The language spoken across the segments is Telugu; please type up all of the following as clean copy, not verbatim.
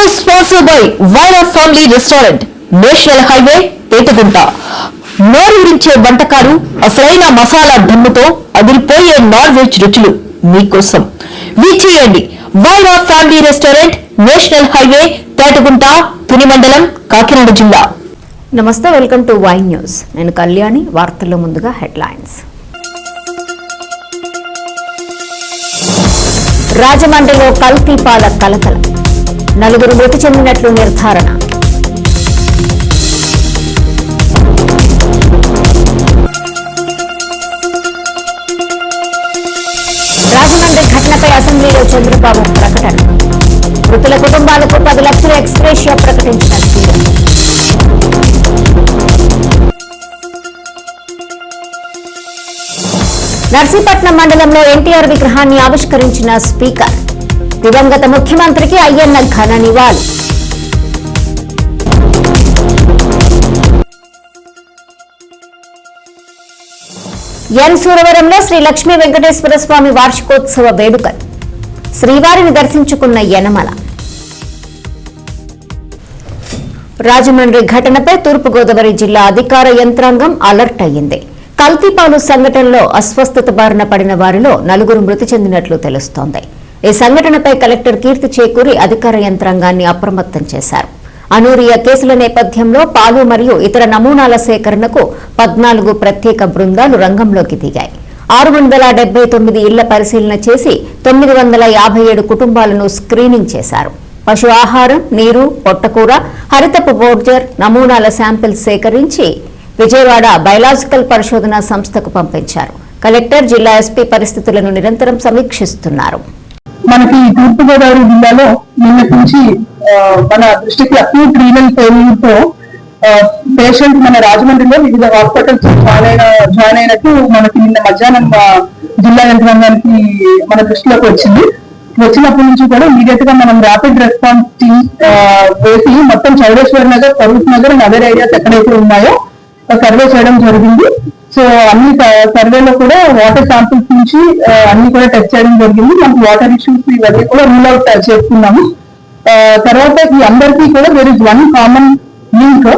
News sponsored by Vaira family restaurant, national highway, Petagunta. నోరూరించే వంటకాలు, అసలైన మసాలా దమ్ముతో అదిరిపోయే నాన్ వెజ్ రుచులు మీకోసం. విచ్చేయండి Vaira family restaurant, national highway, Petagunta, Tuni మండలం, కాకినాడ జిల్లా. నమస్తే, వెల్కమ్ టు వై న్యూస్. నేను కళ్యాణి. వార్తల్లో ముందుగా హెడ్లైన్స్. రాజమండ్రిలో కల్తీ పాల కలకలం, 4 మృతి చెందినట్లు నిర్ధారణ. రాజమండ్రి ఘటనపై అసెంబ్లీలో చంద్రబాబు ప్రకటన. మృతుల కుటుంబాలకు 10 లక్షల ఎక్స్గ్రేషియా ప్రకటించిన సీఎం. నర్సీపట్నం మండలంలో ఎన్టీఆర్ విగ్రహాన్ని ఆవిష్కరించిన స్పీకర్. దివంగత ముఖ్యమంత్రికి అయ్యన్న ఘన నివాళి. ఎన్ సూరవరంలో శ్రీ లక్ష్మీ వెంకటేశ్వర స్వామి వార్షికోత్సవ వేడుకలు. శ్రీవారిని దర్శించుకున్న యనమల. రాజమండ్రి ఘటనపై తూర్పుగోదావరి జిల్లా అధికార యంత్రాంగం అలర్ట్ అయ్యింది. కల్తీపాలు సంఘటనలో అస్వస్థత బారిన పడిన వారిలో 4 మృతి చెందినట్లు తెలుస్తోంది. ఈ సంఘటనపై కలెక్టర్ కీర్తి చేకూరి అధికార యంత్రాంగాన్ని అప్రమత్తం చేశారు. అనూరియా కేసుల నేపథ్యంలో పాలు మరియు ఇతర నమూనాల సేకరణకు 14 ప్రత్యేక బృందాలు రంగంలోకి దిగాయి. 679 ఇళ్ల పరిశీలన చేసి 957 కుటుంబాలను స్క్రీనింగ్ చేశారు. పశు ఆహారం, నీరు, పొట్టకూర, హరితపు బోర్జర్ నమూనాల శాంపిల్స్ సేకరించి విజయవాడ బయలాజికల్ పరిశోధన సంస్థకు పంపించారు. కలెక్టర్, జిల్లా ఎస్పీ పరిస్థితులను నిరంతరం సమీక్షిస్తున్నారు. మనకి తూర్పుగోదావరి జిల్లాలో నిన్నటి నుంచి మన దృష్టికి అక్యూట్ రీనల్ ఫెయిల్యూర్ తో పేషెంట్ మన రాజమండ్రిలో వివిధ హాస్పిటల్స్ జాయిన్ అయినట్టు మనకి నిన్న మధ్యాహ్నం జిల్లా యంత్రాంగానికి మన దృష్టిలోకి వచ్చింది. వచ్చినప్పటి నుంచి కూడా ఇమీడియట్ గా మనం ర్యాపిడ్ రెస్పాన్స్ టీమ్ వేసి మొత్తం Chowdeshwar Nagar, Farooq Nagar and other areas ఎక్కడైతే ఉన్నాయో సర్వే చేయడం జరిగింది. సో అన్ని సర్వేలో కూడా వాటర్ శాంపిల్స్ నుంచి అన్ని కూడా టెస్ట్ చేయడం జరిగింది. మనకి వాటర్ ఇష్యూస్ ఇవన్నీ కూడా రూల్ అవుట్ చేసుకున్నాము. తర్వాత ఈ అందరికీ కూడా there is one common link.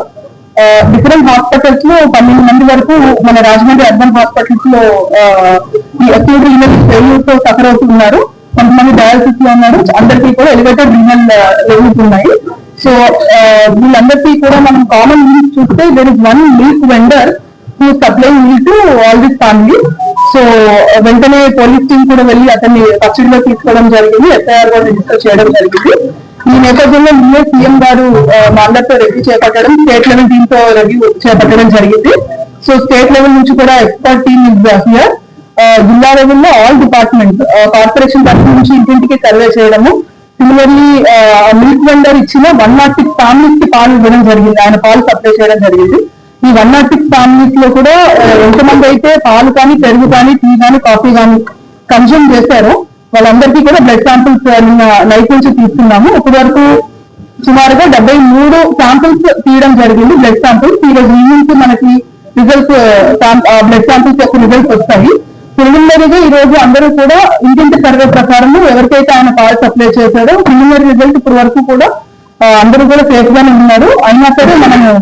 Different hospitals లో 12 మంది వరకు మన రాజమండ్రి అర్బన్ హాస్పిటల్స్ లో ఈ అక్యూట్ రీనల్ ఫెయిల్యూర్ తో సఫర్ అవుతున్నారు. కొంతమంది డయాలసిస్ లో ఉన్నారు. అందరికీ కూడా ఎలివేటెడ్ రీనల్ లెవెల్స్ ఉన్నాయి. సో వీళ్ళందరికీ కూడా మనం కామన్ లింక్ చూస్తే there is one milk vendor who supply milk to all this family. So వెంటనే పోలీస్ టీం కూడా వెళ్ళి అతన్ని కస్టడీలో తీసుకోవడం జరిగింది. ఎఫ్ఐఆర్ కూడా రిజిస్టర్ చేయడం జరిగింది. ఈ నేపథ్యంలో నిన్నే సీఎం గారు మా అందరితో రివ్యూ చేపట్టడం, స్టేట్ లెవెల్ టీమ్ తో రివ్యూ చేపట్టడం జరిగింది. సో స్టేట్ లెవెల్ నుంచి కూడా ఎక్స్పర్ట్ టీమ్ ఇస్ హియర్. జిల్లా లెవెల్లో ఆల్ డిపార్ట్మెంట్స్, కార్పొరేషన్ తరఫు నుంచి ఇంటింటికి సర్వే చేయడము. సిమిలర్లీ మిల్క్ వెండర్ ఇచ్చిన 106 ఫ్యామిలీస్ కి పాలు ఇవ్వడం జరిగింది. ఆయన పాలు సప్లై చేయడం జరిగింది. ఈ 106 ఫ్యామిలీస్ లో కూడా ఎంతమంది అయితే పాలు కానీ, పెరుగు కానీ, టీ కానీ, కాఫీ కానీ కన్జ్యూమ్ చేశారో వాళ్ళందరికీ కూడా బ్లడ్ శాంపిల్స్ నిన్న నైట్ నుంచి తీసుకున్నాము. ఇప్పటి వరకు సుమారుగా 73 శాంపిల్స్ తీయడం జరిగింది, బ్లడ్ శాంపిల్స్. ఈ రోజు ఈవినింగ్ మనకి రిజల్ట్స్, బ్లడ్ శాంపిల్స్ యొక్క రిజల్ట్స్ వస్తాయి. ప్రిలిమినరీగా ఈ రోజు అందరూ కూడా ఇంటింటి సర్వే ప్రకారం ఎవరికైతే ఆయన పాలు సప్లై చేశారో ప్రిలిమినరీ రిజల్ట్ ఇప్పటి వరకు కూడా అందరూ కూడా సేఫ్ గానే ఉన్నారు. అయినా సరే మనము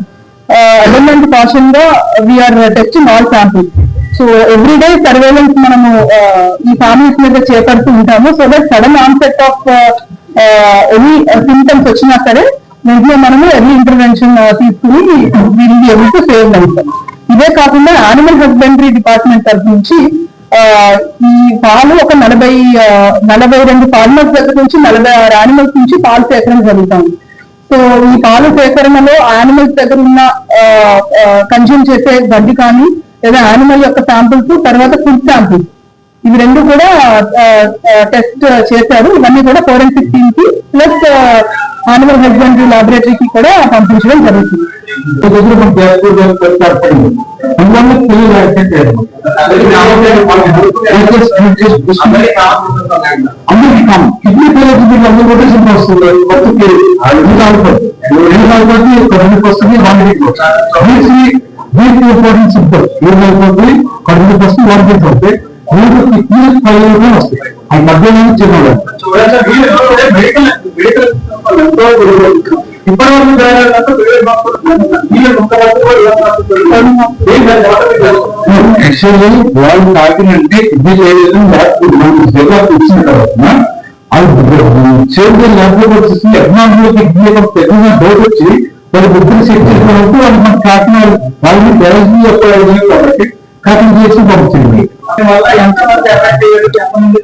ఎలిమెంట్ కాషన్ గా we are testing all samples. So everyday surveillance మనము ఈ ఫ్యామిలీస్ మీద చేపడుతూ ఉంటాము. So that sudden onset of any symptoms వచ్చినా సరే వెంటనే మనము ఎర్లీ ఇంటర్వెన్షన్ తీసుకుని will be able to save life. ఇదే కాకుండా యానిమల్ హస్బెండరీ డిపార్ట్మెంట్ తరఫు నుంచి ఈ పాలు ఒక 42 ఫార్మర్స్ దగ్గర నుంచి 46 యానిమల్స్ నుంచి పాలు సేకరణ జరుగుతుంది. సో ఈ పాలు సేకరణలో యానిమల్స్ దగ్గర ఉన్న కన్జ్యూమ్ చేసే గడ్డి కానీ లేదా యానిమల్ యొక్క శాంపిల్స్, తర్వాత ఫుడ్ శాంపిల్స్, ఇవి రెండు కూడా టెస్ట్ చేశారు. ఇవన్నీ కూడా ఫోరెన్సిక్ టీమ్ కి ప్లస్ యానిమల్ హస్బెండరీ లాబొరేటరీకి కూడా పంపించడం జరుగుతుంది. ఇప్పటివరకు యాక్చువల్లీ వాళ్ళు తాకినంటే ఇది లేదు ఇచ్చిన తర్వాత చేతి ల్యాబ్లో వచ్చేసి అభిమానులకి పెద్ద డౌట్ వచ్చి వాళ్ళ బుద్ధులు సెట్ చేసినప్పుడు వాళ్ళు మన కాకినాడ వాళ్ళని బ్యాలెన్స్ చెప్పలేదు కాబట్టి కటింగ్ చేసి పంపించింది. వల్ల ఎంతమంది ఎఫెక్ట్ అయ్యారు ఎంతమంది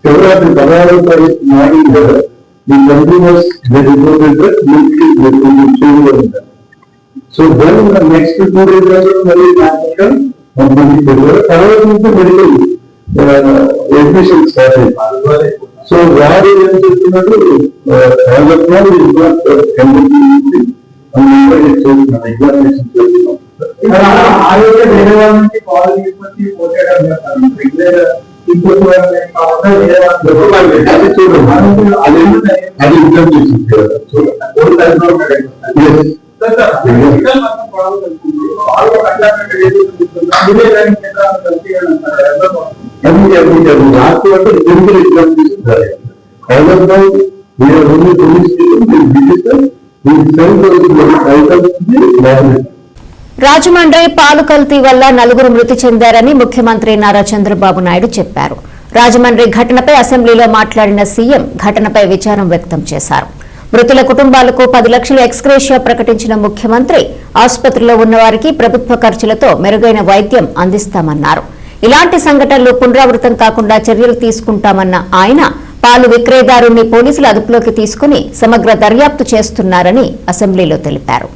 శివరాత్రి 16వ తారీఖు morning the consumers they reported that milk is very good. So then the next 2 days also very natural and తర్వాత నుంచి మెడికల్ ఎడ్మిషన్ స్టార్ట్ అయింది. సో వారు ఏం చెప్తున్నారు ఎగ్జామినేషన్ చేస్తున్నాం. ఆరోగ్య వేరే వాళ్ళ నుంచి కాల్ తీసుకొచ్చి పోతేయడం అది ఎగ్జామినేషన్ రాజమండ్రి పాలు కల్తీ వల్ల 4 మృతి చెందారని ముఖ్యమంత్రి నారా చంద్రబాబు నాయుడు చెప్పారు. రాజమండ్రి ఘటనపై అసెంబ్లీలో మాట్లాడిన సీఎం ఘటనపై విచారం వ్యక్తం చేశారు. మృతుల కుటుంబాలకు 10 లక్షల ఎక్స్గ్రేషియా ప్రకటించిన ముఖ్యమంత్రి ఆసుపత్రిలో ఉన్నవారికి ప్రభుత్వ ఖర్చులతో మెరుగైన వైద్యం అందిస్తామన్నారు. ఇలాంటి సంఘటనలు పునరావృతం కాకుండా చర్యలు తీసుకుంటామన్న ఆయన పాలు విక్రయదారుణ్ణి పోలీసులు అదుపులోకి తీసుకుని సమగ్ర దర్యాప్తు చేస్తున్నారని అసెంబ్లీలో తెలిపారు.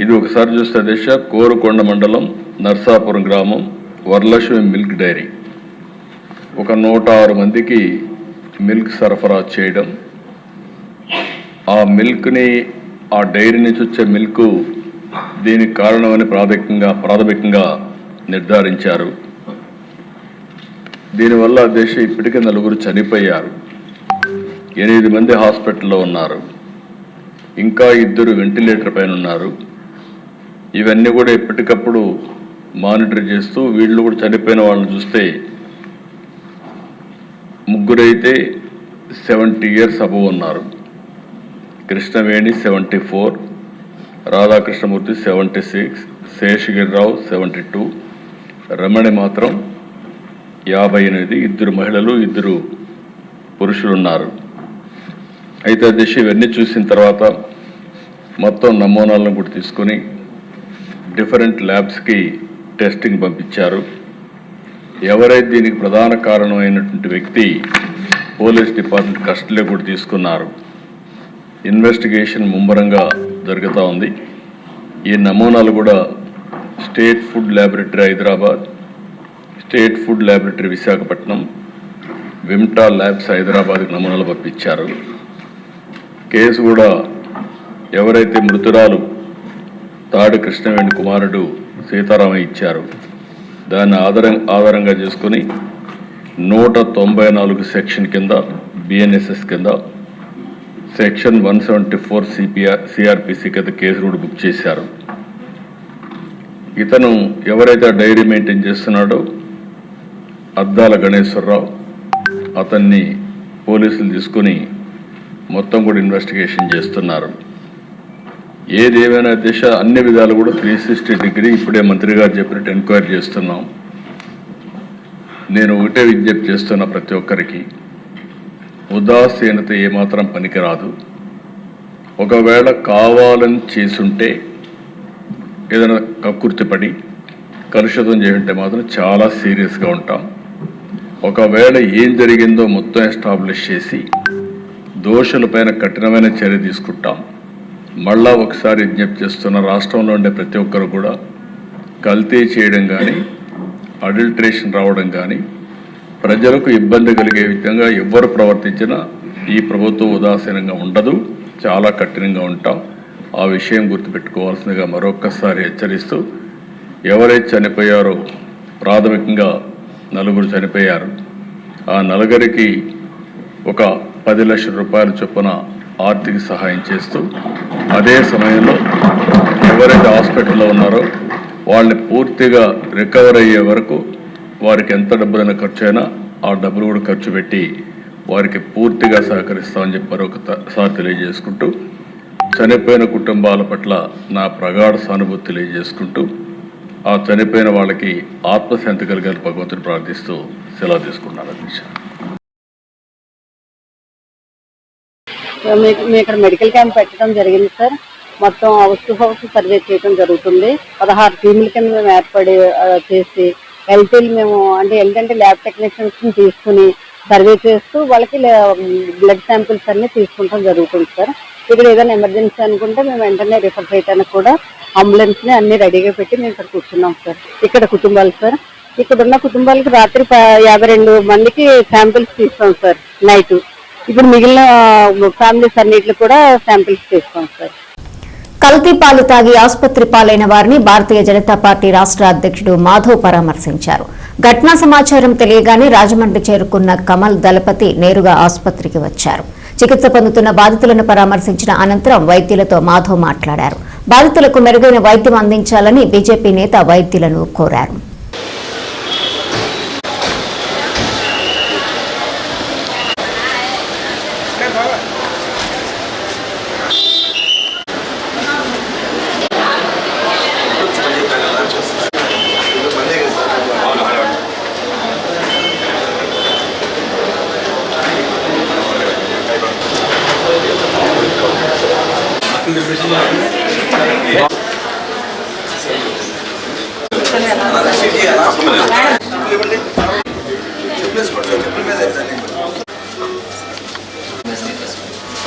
ఇది ఒకసారి చూస్తే దిశ కోరుకొండ మండలం నర్సాపురం గ్రామం వరలక్ష్మి మిల్క్ డైరీ ఒక 106 మందికి మిల్క్ సరఫరా చేయడం, ఆ మిల్క్ని ఆ డైరీ నుంచి వచ్చే మిల్క్ దీనికి కారణమని ప్రాథమికంగా నిర్ధారించారు. దీనివల్ల దేశ ఇప్పటికే 4 చనిపోయారు, 8 మంది హాస్పిటల్లో ఉన్నారు, ఇంకా 2 వెంటిలేటర్ పైన ఉన్నారు. ఇవన్నీ కూడా ఎప్పటికప్పుడు మానిటర్ చేస్తూ వీళ్ళు కూడా చనిపోయిన వాళ్ళని చూస్తే 3 అయితే 70 years అబవ్ ఉన్నారు. కృష్ణవేణి 74, రాధాకృష్ణమూర్తి 76, శేషగిరిరావు 72, రమణి మాత్రం 58, 2 మహిళలు 2 పురుషులు ఉన్నారు. అయితే దిశ ఇవన్నీ చూసిన తర్వాత మొత్తం నమూనాలను కూడా తీసుకొని డిఫరెంట్ ల్యాబ్స్కి టెస్టింగ్ పంపించారు. ఎవరైతే దీనికి ప్రధాన కారణమైనటువంటి వ్యక్తి పోలీస్ డిపార్ట్మెంట్ కస్టడీలో కూడా తీసుకున్నారు. ఇన్వెస్టిగేషన్ ముమ్మరంగా జరుగుతూ ఉంది. ఈ నమూనాలు కూడా state food laboratory Hyderabad, state food laboratory Visakhapatnam, Vimta labs హైదరాబాద్కి నమూనాలు పంపించారు. కేసు కూడా ఎవరైతే మృతురాలు తాడి కృష్ణవేణి కుమారుడు సీతారామయ్య ఇచ్చారు, దాన్ని ఆధారంగా చేసుకుని 194 సెక్షన్ కింద బిఎన్ఎస్ఎస్ కింద సెక్షన్ 174 సిఆర్పిసి కింద కేసు కూడా బుక్ చేశారు. ఇతను ఎవరైతే డైరీ మెయింటైన్ చేస్తున్నాడో అద్దాల గణేశ్వరరావు, అతన్ని పోలీసులు తీసుకుని మొత్తం కూడా ఇన్వెస్టిగేషన్ చేస్తున్నారు. ఏదేమైనా దిశ అన్ని విధాలు కూడా 360 డిగ్రీ ఇప్పుడే మంత్రి గారు చెప్పినట్టు ఎంక్వైరీ చేస్తున్నాం. నేను ఒకటే విజ్ఞప్తి చేస్తున్నా, ప్రతి ఒక్కరికి ఉదాసీనత ఏమాత్రం పనికిరాదు. ఒకవేళ కావాలని చేసుంటే ఏదైనా కక్కుర్తిపడి కలుషితం చేస్తుంటే మాత్రం చాలా సీరియస్గా ఉంటాం. ఒకవేళ ఏం జరిగిందో మొత్తం ఎస్టాబ్లిష్ చేసి దోషులపైన కఠినమైన చర్య తీసుకుంటాం. మళ్ళా ఒకసారి విజ్ఞప్తి చేస్తున్న, రాష్ట్రంలో ఉండే ప్రతి ఒక్కరు కూడా కల్తీ చేయడం కానీ అడల్ట్రేషన్ రావడం కానీ ప్రజలకు ఇబ్బంది కలిగే విధంగా ఎవరు ప్రవర్తించినా ఈ ప్రభుత్వం ఉదాసీనంగా ఉండదు, చాలా కఠినంగా ఉంటాం. ఆ విషయం గుర్తుపెట్టుకోవాల్సిందిగా మరొక్కసారి హెచ్చరిస్తూ, ఎవరైతే చనిపోయారో ప్రాథమికంగా 4 చనిపోయారు. ఆ 4కి ఒక 10 లక్షల రూపాయల చొప్పున ఆర్థిక సహాయం చేస్తూ, అదే సమయంలో ఎవరైతే హాస్పిటల్లో ఉన్నారో వాళ్ళని పూర్తిగా రికవర్ అయ్యే వరకు వారికి ఎంత డబ్బులైనా ఖర్చు అయినా ఆ డబ్బులు కూడా ఖర్చు పెట్టి వారికి పూర్తిగా సహకరిస్తామని చెప్పి మరొకసారి తెలియజేసుకుంటూ చనిపోయిన కుటుంబాల పట్ల నా ప్రగాఢ సానుభూతి తెలియజేసుకుంటూ ఆ చనిపోయిన వాళ్ళకి ఆత్మశాంతి కలిగారు భగవంతుని ప్రార్థిస్తూ సెలవు తీసుకున్నాను. అధ్యక్ష, మేము ఇక్కడ మెడికల్ క్యాంప్ పెట్టడం జరిగింది సార్. మొత్తం హౌస్ టు హౌస్ సర్వే చేయడం జరుగుతుంది. 16 టీముల కింద మేము ఏర్పడి చేసి హెల్తీలు మేము ఏంటంటే ల్యాబ్ టెక్నీషియన్స్ తీసుకుని సర్వే చేస్తూ వాళ్ళకి బ్లడ్ శాంపిల్స్ అన్ని తీసుకుంటాం జరుగుతుంది సార్. ఇక్కడ ఏదైనా ఎమర్జెన్సీ అనుకుంటే మేము వెంటనే రిఫర్ చేయడానికి కూడా అంబులెన్స్ ని అన్ని రెడీగా పెట్టి మేము ఇక్కడ కూర్చున్నాం సార్. ఇక్కడ కుటుంబాలు సార్, ఇక్కడ ఉన్న కుటుంబాలకి రాత్రి 52 మందికి శాంపిల్స్ తీస్తాం సార్ నైట్. ఇప్పుడు మిగిలిన ఫ్యామిలీస్ అన్నిటికి కూడా శాంపిల్స్ తీస్తాం సార్. కల్తీ పాలు తాగి ఆసుపత్రి పాలైన వారిని భారతీయ జనతా పార్టీ రాష్ట్ర అధ్యక్షుడు మాధవ్ పరామర్శించారు. ఘటనా సమాచారం తెలియగానే రాజమండ్రి చేరుకున్న కమల్ దళపతి నేరుగా ఆసుపత్రికి వచ్చారు. చికిత్స పొందుతున్న బాధితులను పరామర్శించిన అనంతరం వైద్యులతో మాధవ్ మాట్లాడారు. బాధితులకు మెరుగైన వైద్యం అందించాలని బీజేపీ నేత వైద్యులను కోరారు.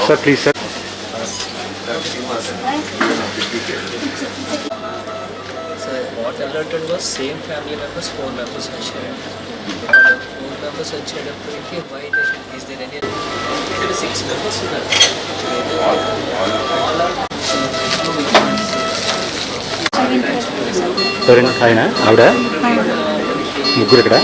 Sir, please, sir. So what alerted was same family members, 4 members are shared. Because 4 members are shared up to why is there any? There are 6 members in that. ఎవరైనా ఆయన ఆవిడ ముగ్గురు ఇక్కడ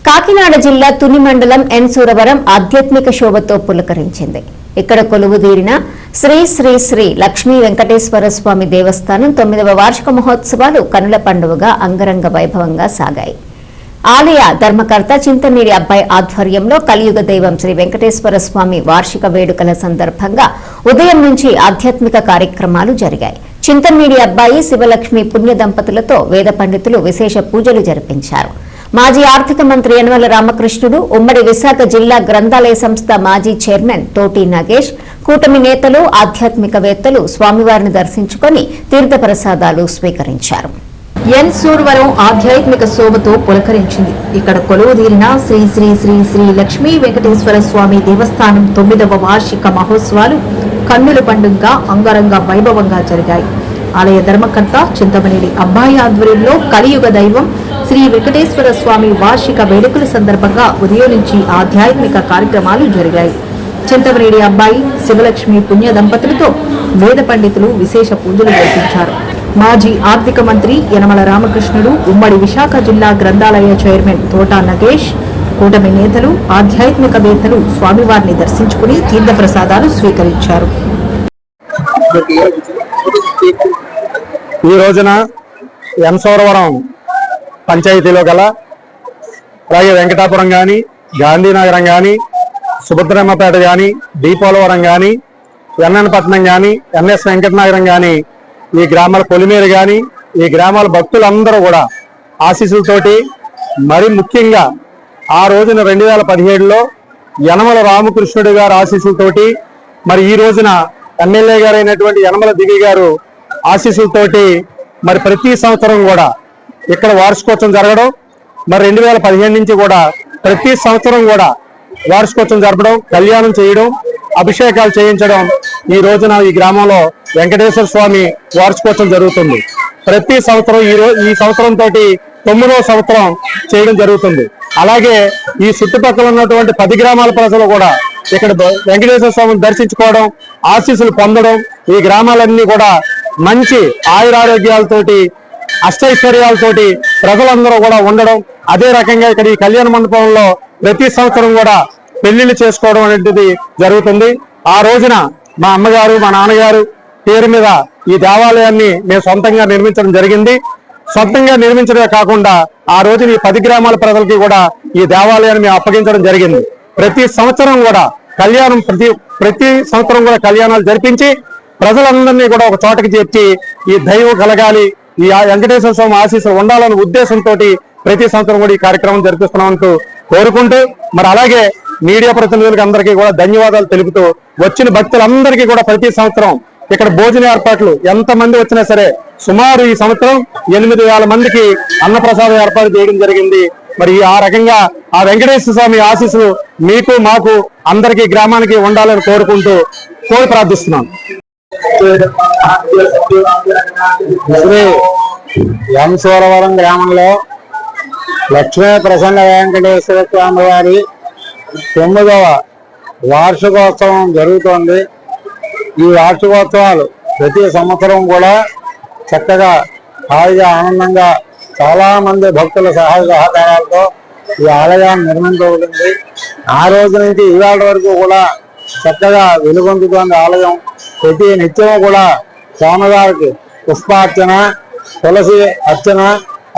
కాకినాడ జిల్లా తుని మండలం ఎన్ సూరవరం ఆధ్యాత్మిక శోభతో పులకరించింది. ఇక్కడ కొలువుదీరిన శ్రీ శ్రీ శ్రీ లక్ష్మీ వెంకటేశ్వర స్వామి దేవస్థానం 9వ వార్షిక మహోత్సవాలు కనుల పండుగగా అంగరంగ వైభవంగా సాగాయి. ఆలయ ధర్మకర్త చింతమీడి అబ్బాయి ఆధ్వర్యంలో కలియుగ దైవం శ్రీ వెంకటేశ్వర స్వామి వార్షిక వేడుకల సందర్భంగా ఉదయం నుంచి ఆధ్యాత్మిక కార్యక్రమాలు జరిగాయి. చింతమీడి అబ్బాయి శివలక్ష్మి పుణ్య దంపతులతో వేద పండితులు విశేష పూజలు జరిపించారు. మాజీ ఆర్థిక మంత్రి యనమల రామకృష్ణుడు, ఉమ్మడి విశాఖ జిల్లా గ్రంథాలయ సంస్థ మాజీ చైర్మన్ తోటి నాగేష్, కూటమి నేతలు, ఆధ్యాత్మికవేత్తలు స్వామివారిని దర్శించుకుని తీర్థప్రసాదాలు స్వీకరించారు. ఎన్ సూరవరం ఆధ్యాత్మిక శోభతో పులకరించింది. ఇక్కడ కొలువుదీరిన శ్రీ శ్రీ శ్రీ శ్రీ లక్ష్మీ వెంకటేశ్వర స్వామి దేవస్థానం 9వ వార్షిక మహోత్సవాలు కన్నుల పండుగగా అంగరంగ వైభవంగా జరిగాయి. ఆలయ ధర్మకర్త చింతమనేని అబ్బాయి ఆధ్వర్యంలో కలియుగ దైవం శ్రీ వెంకటేశ్వర స్వామి వార్షిక వేడుకల సందర్భంగా ఉదయం నుంచి ఆధ్యాత్మిక కార్యక్రమాలు జరిగాయి. చింతమనేని అబ్బాయి శివలక్ష్మి పుణ్య దంపతులతో వేద పండితులు విశేష పూజలు జరిపించారు. మాజీ ఆర్థిక మంత్రి యనమల రామకృష్ణుడు, ఉమ్మడి విశాఖ జిల్లా గ్రంథాలయ చైర్మన్ తోటా నగేష్, కూటమి నేతలు, ఆధ్యాత్మికవేత్తలు స్వామివారిని దర్శించుకుని తీర్థప్రసాదాలు స్వీకరించారు. ఈ రోజున ఎన్ సూరవరం పంచాయతీలో గల అలాగే వెంకటాపురం కానీ, గాంధీనగరం కానీ, సుభద్రమ్మపేట కానీ, దీపోలవరం కానీ, ఎన్ఎన్పట్నం కానీ, ఎన్ఎస్ వెంకటనగరం కానీ, ఈ గ్రామాల పొలిమేరు కానీ, ఈ గ్రామాల భక్తులందరూ కూడా ఆశీస్సులతోటి, మరి ముఖ్యంగా ఆ రోజున 2017లో యనమల రామకృష్ణుడు గారు ఆశీస్సులతోటి, మరి ఈ రోజున ఎమ్మెల్యే గారు అయినటువంటి యనమల దివి గారు ఆశీస్సులతోటి మరి ప్రతి సంవత్సరం కూడా ఇక్కడ వార్షికోత్సవం జరగడం, మరి 2015 నుంచి కూడా ప్రతి సంవత్సరం కూడా వార్షికోత్సవం జరపడం, కళ్యాణం చేయడం, అభిషేకాలు చేయించడం, ఈ రోజున ఈ గ్రామంలో వెంకటేశ్వర స్వామి వార్షికోత్సవం జరుగుతుంది. ప్రతి సంవత్సరం ఈ సంవత్సరంతో 9వ సంవత్సరం చేయడం జరుగుతుంది. అలాగే ఈ చుట్టుపక్కల ఉన్నటువంటి 10 గ్రామాల ప్రజలు కూడా ఇక్కడ వెంకటేశ్వర స్వామిని దర్శించుకోవడం, ఆశీస్సులు పొందడం, ఈ గ్రామాలన్నీ కూడా మంచి ఆయురారోగ్యాలతోటి, అష్టైశ్వర్యాలతోటి ప్రజలందరూ కూడా ఉండడం, అదే రకంగా ఇక్కడ ఈ కళ్యాణ మండపంలో ప్రతి సంవత్సరం కూడా పెళ్లిళ్ళు చేసుకోవడం అనేది జరుగుతుంది. ఆ రోజున మా అమ్మగారు మా నాన్నగారు పేరు మీద ఈ దేవాలయాన్ని మేము సొంతంగా నిర్మించడం జరిగింది. సొంతంగా నిర్మించడమే కాకుండా ఆ రోజున ఈ 10 గ్రామాల ప్రజలకి కూడా ఈ దేవాలయాన్ని మేము అప్పగించడం జరిగింది. ప్రతి సంవత్సరం కూడా కళ్యాణం ప్రతి సంవత్సరం కూడా కళ్యాణాలు జరిపించి ప్రజలందరినీ కూడా ఒక చోటకి చేర్చి ఈ దైవం కలగాలి, ఈ వెంకటేశ్వర స్వామి ఆశీస్సులు ఉండాలనే ఉద్దేశంతో ప్రతి సంవత్సరం కూడా ఈ కార్యక్రమం జరిపిస్తున్నామంటూ కోరుకుంటూ, మరి అలాగే మీడియా ప్రతినిధులకు అందరికీ కూడా ధన్యవాదాలు తెలుపుతూ, వచ్చిన భక్తులందరికీ కూడా ప్రతి సంవత్సరం ఇక్కడ భోజన ఏర్పాట్లు ఎంతమంది వచ్చినా సరే సుమారు ఈ సంవత్సరం 8,000 మందికి అన్నప్రసాదం ఏర్పాటు చేయడం జరిగింది. మరి ఆ రకంగా ఆ వెంకటేశ్వర స్వామి ఆశీస్సులు మీకు మాకు అందరికీ గ్రామానికి ఉండాలని కోరుకుంటూ ప్రార్థిస్తున్నాం. శ్రీ ఎంసూరవరం గ్రామంలో లక్ష్మీ ప్రసన్న వెంకటేశ్వర స్వామి వారి 9వ వార్షికోత్సవం జరుగుతోంది. ఈ వార్షికోత్సవాలు ప్రతి సంవత్సరం కూడా చక్కగా హాయిగా ఆనందంగా చాలా మంది భక్తుల సహాయ సహకారాలతో ఈ ఆలయాన్ని నిర్మించబడింది. ఆ రోజు నుంచి ఇవాళ వరకు కూడా చక్కగా వెలుగొందుతోంది ఆలయం. ప్రతి నిత్యం కూడా స్వామివారికి పుష్పార్చన, తులసి అర్చన,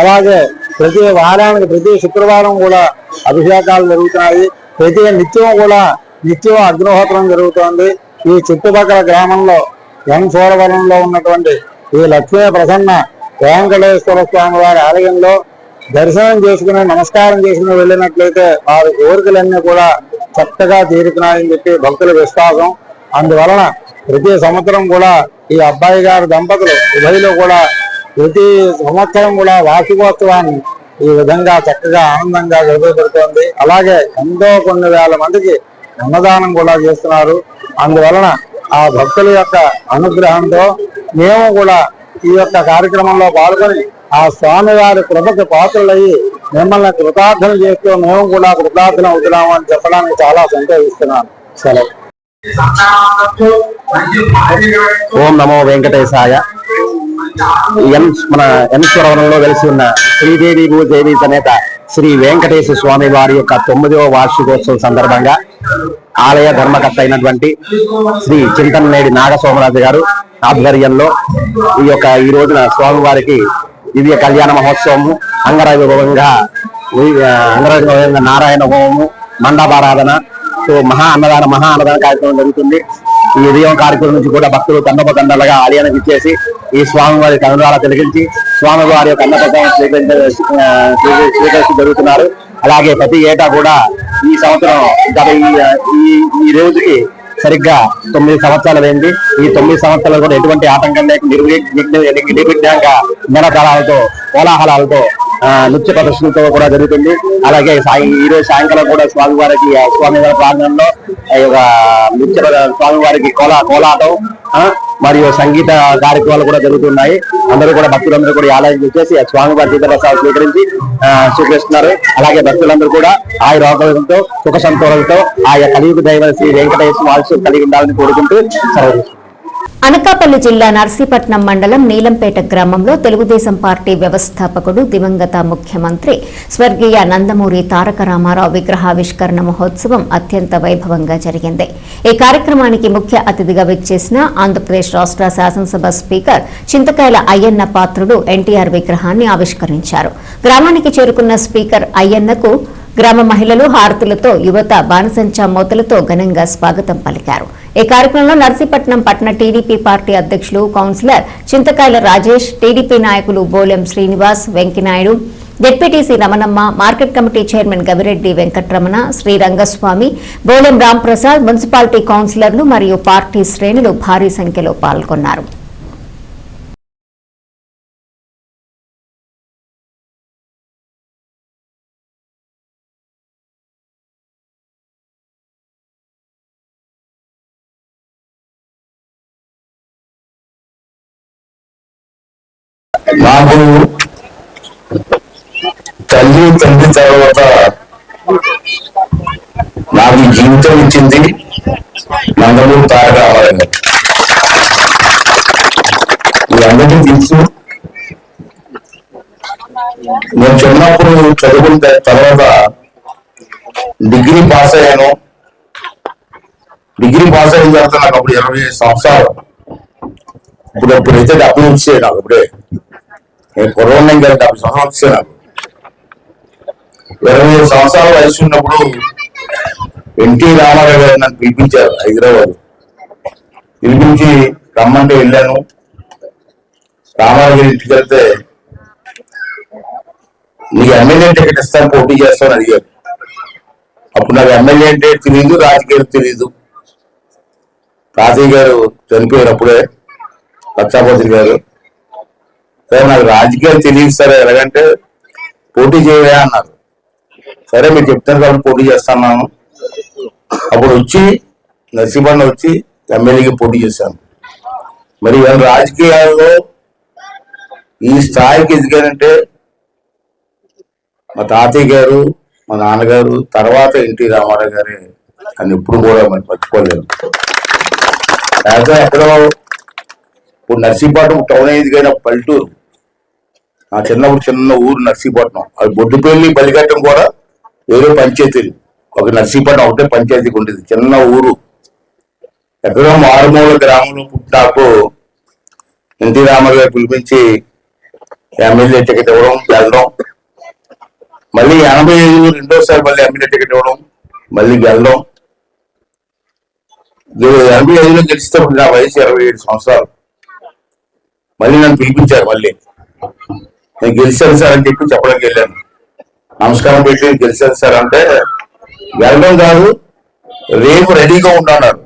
అలాగే ప్రతి వారానికి ప్రతి శుక్రవారం కూడా అభిషేకాలు జరుగుతున్నాయి. ప్రతి నిత్యం అగ్నిహోత్రం జరుగుతోంది. ఈ చుట్టుపక్కల గ్రామంలో సూరవరంలో ఉన్నటువంటి ఈ లక్ష్మీ ప్రసన్న వెంకటేశ్వర స్వామి వారి ఆలయంలో దర్శనం చేసుకుని నమస్కారం చేసుకుని వెళ్ళినట్లయితే వారి కోరికలన్నీ కూడా చక్కగా తీరుతున్నాయని చెప్పి భక్తుల విశ్వాసం. అందువలన ప్రతి సంవత్సరం కూడా ఈ అబ్బాయి గారి దంపతులు ఉభయలు కూడా ప్రతి సంవత్సరం కూడా వార్షికోత్సవాన్ని ఈ విధంగా చక్కగా ఆనందంగా జరుపుతోంది. అలాగే ఎంతో కొన్ని వేల మందికి అన్నదానం కూడా చేస్తున్నారు. అందువలన ఆ భక్తుల యొక్క అనుగ్రహంతో మేము కూడా ఈ యొక్క కార్యక్రమంలో పాల్గొని ఆ స్వామివారి కృపకు పాత్రలయ్యి మిమ్మల్ని కృతార్థన చేస్తూ మేము కూడా కృతార్థన అవుతున్నాము అని చెప్పడానికి చాలా సంతోషిస్తున్నాను. సెలవు. ఓం నమో వెంకటేశాయ. మన ఎంసూరవరంలో వెలిసి ఉన్న శ్రీదేవి భూదేవి సమేత శ్రీ వెంకటేశ్వర స్వామి వారి యొక్క 9వ వార్షికోత్సవం సందర్భంగా ఆలయ ధర్మకర్త అయినటువంటి శ్రీ చింతననేడి నాగసోమరాజు గారు ఆధ్వర్యంలో ఈ రోజున స్వామివారికి దివ్య కళ్యాణ మహోత్సవము, అంగరంగ నారాయణ హోమము, మండపారాధన, మహా అన్నదాన కార్యక్రమం జరుగుతుంది. ఈ ఉదయం కార్యక్రమం నుంచి కూడా భక్తులు తండపతండలుగా ఆలయానికి ఇచ్చేసి ఈ స్వామివారి కనురాల తిలకించి స్వామివారి యొక్క అన్నప్రసాదం స్వీకరించి జరుగుతున్నారు. అలాగే ప్రతి ఏటా కూడా ఈ సంవత్సరం ఈ రోజుకి సరిగ్గా 9 సంవత్సరాలు అయింది. ఈ 9 సంవత్సరాలు కూడా ఎటువంటి ఆటంకం లేకుండా నిర్విఘ్నంగా మేళతాళాలతో కోలాహలాలతో నృత్య ప్రదర్శనతో కూడా జరుగుతుంది. అలాగే ఈ రోజు సాయంకాలం కూడా స్వామివారికి స్వామివారి ప్రాంగణంలో స్వామివారికి కోలాటం మరియు సంగీత కార్యక్రమాలు కూడా జరుగుతున్నాయి. అందరూ కూడా భక్తులందరూ కూడా ఆలయం వచ్చేసి స్వామివారి తీర్థప్రసాదాలు స్వీకరిస్తున్నారు. అలాగే భక్తులందరూ కూడా ఆయురారోగ్యంతో సుఖ సంతోషంతో ఆయా కలియుగ దైవ శ్రీ వెంకటేశ్వర ఆశీస్సులు కలిగి ఉండాలని కోరుకుంటూ సెలవు. అనకాపల్లి జిల్లా నర్సీపట్నం మండలం నీలంపేట గ్రామంలో తెలుగుదేశం పార్టీ వ్యవస్థాపకుడు దివంగత ముఖ్యమంత్రి స్వర్గీయ నందమూరి తారక రామారావు విగ్రహావిష్కరణ మహోత్సవం అత్యంత వైభవంగా జరిగింది. ఈ కార్యక్రమానికి ముఖ్య అతిథిగా విచ్చేసిన ఆంధ్రప్రదేశ్ రాష్ట్ర శాసనసభ స్పీకర్ చింతకాయల అయ్యన్న పాత్రుడు ఎన్టీఆర్ విగ్రహాన్ని ఆవిష్కరించారు. గ్రామానికి చేరుకున్న స్పీకర్ అయ్యన్నకు గ్రామ మహిళలు హారతులతో, యువత బాణసంచా మోతలతో ఘనంగా స్వాగతం పలికారు. ఈ కార్యక్రమంలో నర్సీపట్నం పట్టణ టీడీపీ పార్టీ అధ్యక్షులు కౌన్సిలర్ చింతకాయల రాజేష్, టీడీపీ నాయకులు Bolem Srinivas, Venkinaidu, ZPTC Ramanamma, market committee chairman Gavireddy Venkataramana, Srirangaswamy, Bolem Ramprasad, municipality కౌన్సిలర్లు మరియు పార్టీ శ్రేణులు భారీ సంఖ్యలో పాల్గొన్నారు. నాకు తల్లి తండ్రి తర్వాత నాకు జీవితం ఇచ్చింది నందమూరి తారక రామారావు గారు. మీ అందరికీ తెలుసు, నేను చిన్నప్పుడు చదువుకున్న తర్వాత డిగ్రీ పాస్ అయ్యాను. డిగ్రీ పాస్ అయిన తర్వాత నాకు అప్పుడు 25 సంవత్సరాలు. ఇప్పుడైతే 70 వచ్చాయి నాకు. అప్పుడే నేను కరోనా ఇంకా 70 సంవత్సరాలు వచ్చాయి నాకు. 25 సంవత్సరాల వయసు ఉన్నప్పుడు ఎన్టీ రామారావు గారు నన్ను పిలిపించారు హైదరాబాద్. పిలిపించి రమ్మంటే వెళ్ళాను. రామారావు గారి ఇంటికి వెళ్తే నీకు ఎమ్మెల్యే టికెట్ ఇస్తాను, పోటీ చేస్తాను అడిగారు. అప్పుడు నాకు ఎమ్మెల్యే అంటే తెలియదు, రాజకీయాలు తెలియదు. తాతయ్య గారు చనిపోయారు అప్పుడే, లక్షాపతి గారు. సరే నాకు రాజకీయాలు తెలియదు సరే, ఎలాగంటే పోటీ చేయవా అన్నారు. సరే మీరు చెప్తారు కాబట్టి పోటీ చేస్తాను. అప్పుడు వచ్చి నర్సీపట్నం వచ్చి ఎమ్మెల్యేకి పోటీ చేశాను. మరి ఇవాళ రాజకీయాల్లో ఈ స్థాయికి ఎదిగానంటే మా తాతయ్య గారు, మా నాన్నగారు, తర్వాత ఎన్టీ రామారావు గారే అని ఎప్పుడు కూడా మనం మర్చిపోలేము. అయితే ఎక్కడో ఇప్పుడు నర్సీపట్నం టౌన్ ఎదిగిన పల్లెటూరు. నా చిన్నప్పుడు చిన్న ఊరు నర్సీపట్నం. అది బొడ్డుపల్లి బలిఘట్టం కూడా వేరే పంచాయతీలు. ఒక నర్సీపట్నం ఒకటే పంచాయతీకి ఉండేది, చిన్న ఊరు. ఎక్కడో మారుమూల గ్రామంలో పుట్టినాకు ఎన్టీ రామారావు గారు పిలిపించి ఎమ్మెల్యే టికెట్ ఇవ్వడం, వెళ్ళడం. మళ్ళీ 85 రెండోసారి మళ్ళీ ఎమ్మెల్యే టికెట్ ఇవ్వడం, మళ్ళీ గెలడం. 85లో గెలిస్తే నా వయసు 27 సంవత్సరాలు. మళ్ళీ నన్ను పిలిపించారు. మళ్ళీ నేను గెలిచాను సార్ అని చెప్పి చెప్పడానికి వెళ్ళాను. నమస్కారం పెట్టి గెలిచాను సార్ అంటే, వెళ్ళడం కాదు రేపు రెడీగా ఉండన్నారు.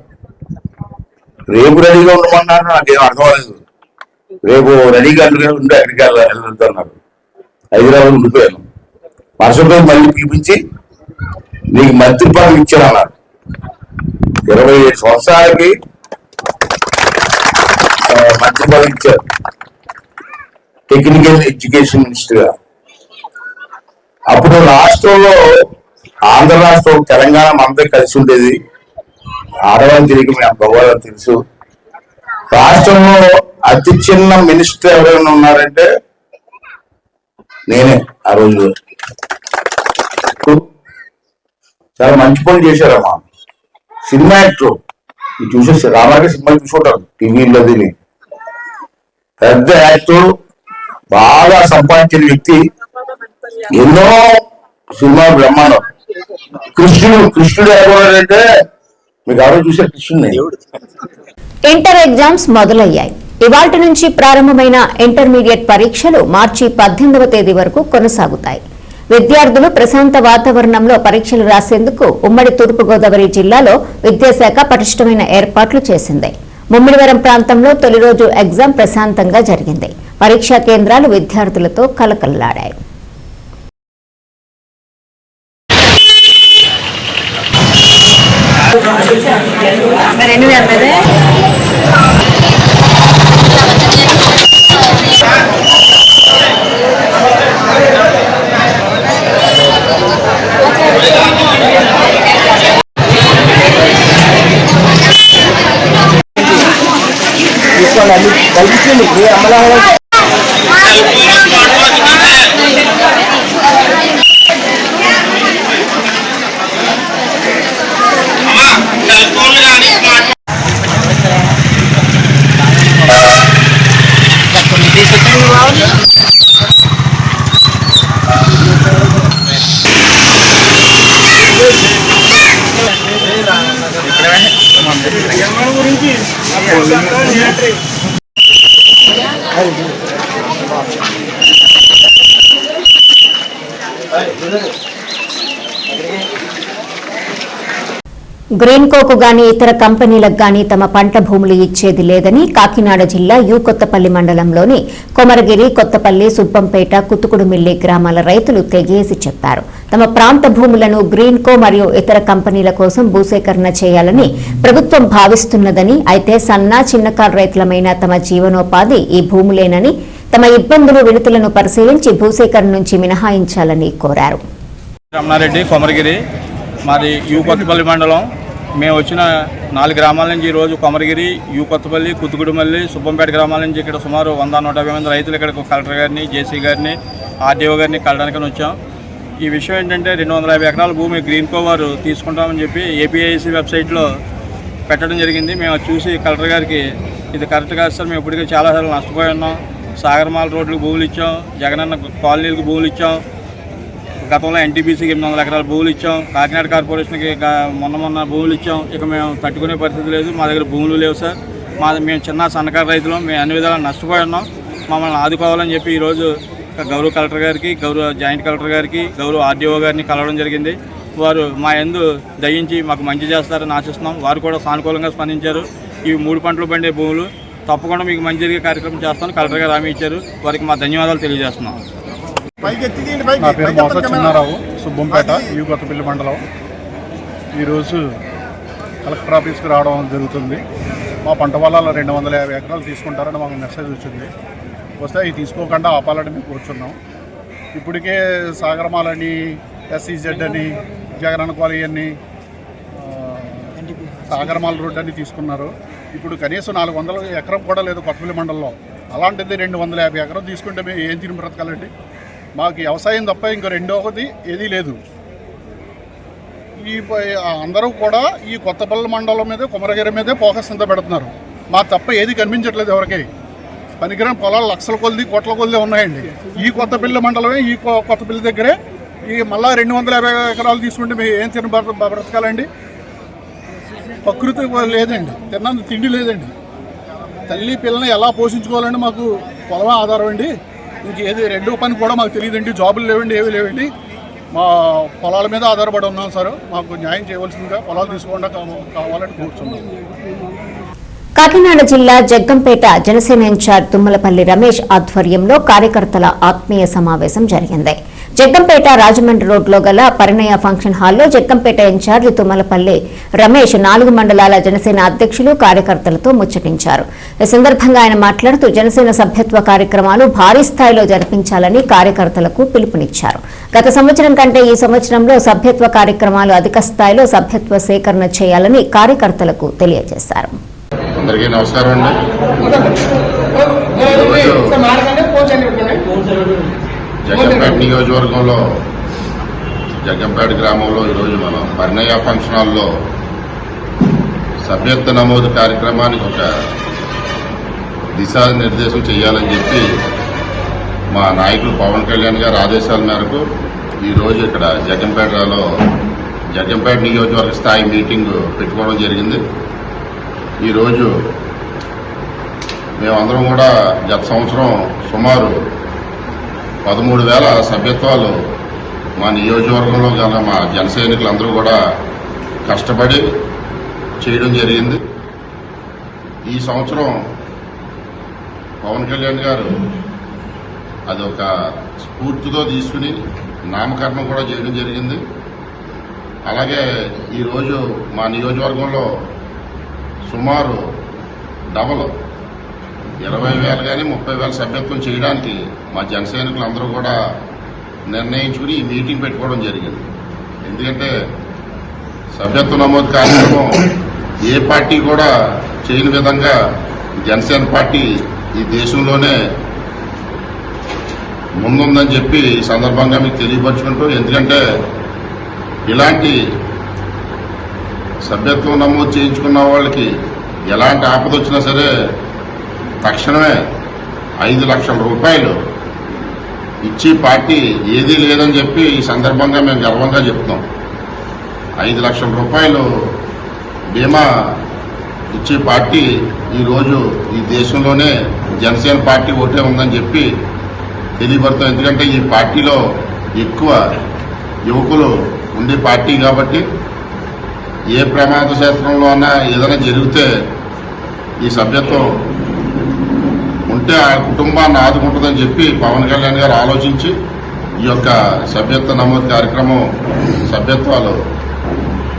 రేపు రెడీగా ఉండమన్నారు. నాకేం అర్థం అవ్వలేదు. రేపు రెడీగా ఉంటే ఎక్కడికి వెళ్తున్నారు. హైదరాబాద్ ఉండిపోయాను. మరుసటి రోజు మళ్ళీ పిలిపించి నీకు మంత్రి పదవి ఇచ్చానన్నారు. 27 సంవత్సరాలకి మంత్రి పదవి ఇచ్చారు, టెక్నికల్ ఎడ్యుకేషన్ మినిస్టర్ గా. అప్పుడు రాష్ట్రంలో ఆంధ్ర రాష్ట్రం, తెలంగాణ మనతో కలిసి ఉండేది. ఆడవాళ్ళని తిరిగి మేము భగవాన్ తెలుసు. రాష్ట్రంలో అతి చిన్న మినిస్టర్ ఎవరైనా ఉన్నారంటే నేనే. ఆ రోజు చాలా మంచి పనులు చేశారమ్మా. సినిమా యాక్టర్ చూసేసి రామారావు సినిమాలు చూసుకుంటారు టీవీలో. దీన్ని పెద్ద యాక్టర్, బాగా సంపాదించిన వ్యక్తి, ఎన్నో సినిమా బ్రహ్మాండం. కృష్ణుడు ఎవరంటే మీకు ఎవరో చూసే కృష్ణుడిని. ఇంటర్ ఎగ్జామ్స్ మొదలయ్యాయి. ఇవాల్టి నుంచి ప్రారంభమైన ఇంటర్మీడియట్ పరీక్షలు మార్చి 18వ తేదీ వరకు కొనసాగుతాయి. విద్యార్థులు ప్రశాంత వాతావరణంలో పరీక్షలు రాసేందుకు ఉమ్మడి తూర్పుగోదావరి జిల్లాలో విద్యాశాఖ పటిష్టమైన ఏర్పాట్లు చేసింది. ముమ్మిడివరం ప్రాంతంలో తొలి రోజు ఎగ్జామ్ ప్రశాంతంగా జరిగింది. పరీక్షా కేంద్రాలు విద్యార్థులతో కలకల్లాడాయి. గ్రీన్ కోకు గాని ఇతర కంపెనీలకు గాని తమ పంట భూములు ఇచ్చేది లేదని కాకినాడ జిల్లా యు కొత్తపల్లి మండలంలోని కొమరగిరి, కొత్తపల్లి, సుబ్బంపేట, కుతుకుడుమిల్లి గ్రామాల రైతులు తెగేసి చెప్పారు. తమ ప్రాంత భూములను గ్రీన్ కో మరియు ఇతర కంపెనీల కోసం భూసేకరణ చేయాలని ప్రభుత్వం భావిస్తున్నదని, అయితే సన్న చిన్నకారు రైతులమైన తమ జీవనోపాధి ఈ భూములేనని, తమ ఇబ్బందులు వినతులను పరిశీలించి భూసేకరణ నుంచి మినహాయించాలని కోరారు. రమణారెడ్డి, కొమరగిరి, మాది యు కొత్తపల్లి మండలం. మేము వచ్చిన 4 గ్రామాల నుంచి ఈరోజు కొమరగిరి, యు కొత్తపల్లి, కుతుకుడుమల్లి, సుబ్బంపేట గ్రామాల నుంచి ఇక్కడ సుమారు 100-150 మంది రైతులు ఇక్కడికి కలెక్టర్ గారిని, జేసీ గారిని, ఆర్డీఓ గారిని కలడానికి వచ్చాం. ఈ విషయం ఏంటంటే 250 ఎకరాల భూమి గ్రీన్ కో వారు తీసుకుంటామని చెప్పి ఏపీఐసి వెబ్సైట్లో పెట్టడం జరిగింది. మేము చూసి కలెక్టర్ గారికి ఇది కరెక్ట్ కాదు సార్, మేము ఇప్పటికే చాలాసార్లు నష్టపోయి ఉన్నాం. సాగర్మాల రోడ్లకు భూములు ఇచ్చాం, జగనన్న కాలనీలకు భూములు ఇచ్చాం, గతంలో ఎన్టీపీసీకి 800 ఎకరాల భూములు ఇచ్చాం, కాకినాడ కార్పొరేషన్కి మొన్న భూములు ఇచ్చాం. ఇక మేము తట్టుకునే పరిస్థితి లేదు, మా దగ్గర భూములు లేవు సార్. మేము చిన్న సన్నకారు రైతులం, మేము అన్ని విధాలు నష్టపోయి ఉన్నాం. మమ్మల్ని ఆదుకోవాలని చెప్పి ఈరోజు గౌరవ కలెక్టర్ గారికి, గౌరవ జాయింట్ కలెక్టర్ గారికి, గౌరవ ఆర్డీఓ గారిని కలవడం జరిగింది. వారు మా యందు దయించి మాకు మంచి చేస్తారని ఆశిస్తున్నాం. వారు కూడా సానుకూలంగా స్పందించారు. ఇవి 3 పంటలు పండే భూములు, తప్పకుండా మీకు మంచి జరిగే కార్యక్రమం చేస్తామని కలెక్టర్ గారు హామీ ఇచ్చారు. వారికి మా ధన్యవాదాలు తెలియజేస్తున్నాం. నా పేరు మోస చిన్నారావు, సుబ్బంపేట, యూ కొత్తపల్లి మండలం. ఈరోజు కలెక్టర్ ఆఫీస్కి రావడం జరుగుతుంది. మా పంట పొలాల్లో 250 ఎకరాలు తీసుకుంటారని మాకు మెసేజ్ వచ్చింది. వస్తే అవి తీసుకోకుండా ఆపాలని మేము కూర్చున్నాం. ఇప్పటికే సాగరమాలని, SEZ అని, జగనన్న కాలనీ అని, సాగరమాల రోడ్ అని తీసుకున్నారు. ఇప్పుడు కనీసం 400 ఎకరం కూడా లేదు కొత్తపల్లి మండలంలో. అలాంటిది 250 ఎకరం తీసుకుంటే మేము ఏం తిని బ్రతకాలండి? మాకు వ్యవసాయం తప్ప ఇంకో రెండవది ఏదీ లేదు. ఈ అందరూ కూడా ఈ కొత్తపల్లి మండలం మీదే, కొమరగిరి మీదే ఫోకస్ అంతా పెడుతున్నారు. మా తప్ప ఏది కనిపించట్లేదు ఎవరికి. పనికిరాని పొలాలు లక్షల కొద్ది, కోట్ల కొద్ది ఉన్నాయండి. ఈ కొత్తపల్లి మండలమే, ఈ కొత్తపల్లి దగ్గరే ఈ మళ్ళా 250 ఎకరాలు తీసుకుంటే మేము ఏం తిని బ్రతకాలండి? ప్రకృతి లేదండి, తిన్నంత తిండి లేదండి. తల్లి పిల్లని ఎలా పోషించుకోవాలండి? మాకు పొలమే ఆధారం అండి. ఇంకేది రెండో పని కూడా మాకు తెలియదండి. జాబులు లేవండి, ఏవి లేవండి. మా పొలాల మీద ఆధారపడి ఉన్నాం సార్. మాకు న్యాయం చేయవలసిందిగా పొలాలు తీసుకోకుండా కావాలని కూర్చున్నాం. కాకినాడ జిల్లా జగ్గంపేట జనసేన ఇన్ఛార్జ్ తుమ్మలపల్లి రమేష్ ఆధ్వర్యంలో కార్యకర్తల ఆత్మీయ సమావేశం జరిగింది. జగ్గంపేట రాజమండ్రి రోడ్లో గల పరిణయ ఫంక్షన్ హాల్లో జగ్గంపేట ఇన్ఛార్జ్ తుమ్మలపల్లి రమేష్ 4 మండలాల జనసేన అధ్యక్షులు, కార్యకర్తలతో ముచ్చటించారు. ఈ సందర్భంగా ఆయన మాట్లాడుతూ జనసేన సభ్యత్వ కార్యక్రమాలు భారీ స్థాయిలో జరిపించాలని కార్యకర్తలకు పిలుపునిచ్చారు. గత సంవత్సరం కంటే ఈ సంవత్సరంలో సభ్యత్వ కార్యక్రమాలు అధిక స్థాయిలో సభ్యత్వ సేకరణ చేయాలని కార్యకర్తలకు తెలియజేశారు. అందరికీ నమస్కారం అండి. జగ్గంపేట నియోజకవర్గంలో జగ్గంపేట గ్రామంలో ఈరోజు మనం పరిణయ ఫంక్షన్ హాల్లో సభ్యత్వ నమోదు కార్యక్రమానికి ఒక దిశానిర్దేశం చేయాలని చెప్పి మా నాయకులు పవన్ కళ్యాణ్ గారి ఆదేశాల మేరకు ఈరోజు ఇక్కడ జగ్గంపేట నియోజకవర్గ స్థాయి మీటింగ్ పెట్టుకోవడం జరిగింది. ఈరోజు మేమందరం కూడా గత సంవత్సరం సుమారు 13,000 సభ్యత్వాలు మా నియోజకవర్గంలో గల మా జన సైనికులందరూ కూడా కష్టపడి చేయడం జరిగింది. ఈ సంవత్సరం పవన్ కళ్యాణ్ గారు అదొక స్ఫూర్తితో తీసుకుని నామకరణం కూడా చేయడం జరిగింది. అలాగే ఈరోజు మా నియోజకవర్గంలో సుమారు డబల్ 20,000 కానీ 30,000 సభ్యత్వం చేయడానికి మా జన సైనికులందరూ కూడా నిర్ణయించుకుని ఈ మీటింగ్ పెట్టుకోవడం జరిగింది. ఎందుకంటే సభ్యత్వ నమోదు కార్యక్రమం ఏ పార్టీ కూడా చేయని విధంగా జనసేన పార్టీ ఈ దేశంలోనే ముందుందని చెప్పి ఈ సందర్భంగా మీకు తెలియపరుచుకుంటూ, ఎందుకంటే ఇలాంటి సభ్యత్వం నమోదు చేయించుకున్న వాళ్ళకి ఎలాంటి ఆపద వచ్చినా సరే తక్షణమే 5 లక్షల రూపాయలు ఇచ్చి పార్టీ ఏదీ లేదని చెప్పి ఈ సందర్భంగా మేము గర్వంగా చెప్తున్నాం. 5 లక్షల రూపాయలు బీమా ఇచ్చే పార్టీ ఈరోజు ఈ దేశంలోనే జనసేన పార్టీ ఒకటే ఉందని చెప్పి తెలియపడతాం. ఎందుకంటే ఈ పార్టీలో ఎక్కువ యువకులు ఉండే పార్టీ కాబట్టి ఏ ప్రమాద శాస్త్రంలో అన్నా ఏదైనా జరిగితే ఈ సభ్యత్వం ఉంటే ఆ కుటుంబాన్ని ఆదుకుంటుందని చెప్పి పవన్ కళ్యాణ్ గారు ఆలోచించి ఈ యొక్క సభ్యత్వ నమోదు కార్యక్రమం సభ్యత్వాలు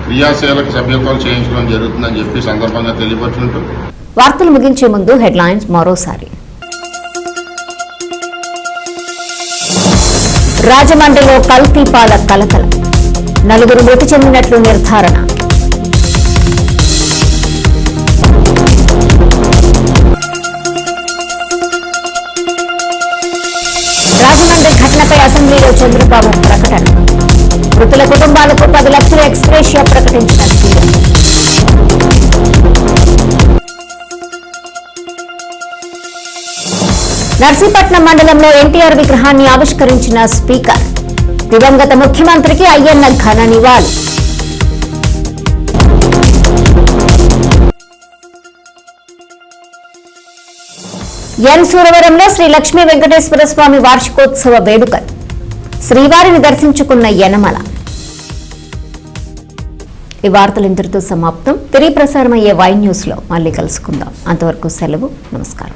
క్రియాశీలక సభ్యత్వాలు చేయించడం జరుగుతుందని చెప్పి సందర్భంగా తెలియపరుచుకుంటూ వార్తలు ముగించే ముందు హెడ్లైన్స్ మరోసారి. రాజమండ్రిలో కల్తీ పాల కలకలం, 4 మృతి చెందినట్లు నిర్ధారణ. రాజమండ్రి ఘటనపై అసెంబ్లీలో చంద్రబాబు ప్రకటన. బాధితుల కుటుంబాలకు 10 లక్షల ఎక్స్‌గ్రేషియా ప్రకటించిన సీఎం. నర్సీపట్నం మండలంలో ఎన్టీఆర్ విగ్రహాన్ని ఆవిష్కరించిన స్పీకర్. దివంగత ముఖ్యమంత్రికి అయ్యన్న ఘన నివాళి. ఎన్ సూరవరంలో శ్రీ లక్ష్మీ వెంకటేశ్వర స్వామి వార్షికోత్సవ వేడుకలు. శ్రీవారిని దర్శించుకున్న యనమల. ఈ వార్తలు ఇంతటితో సమాప్తం. తిరిగి ప్రసారమయ్యే వై న్యూస్ లో మళ్ళీ కలుసుకుందాం. అంతవరకు సెలవు. నమస్కారం.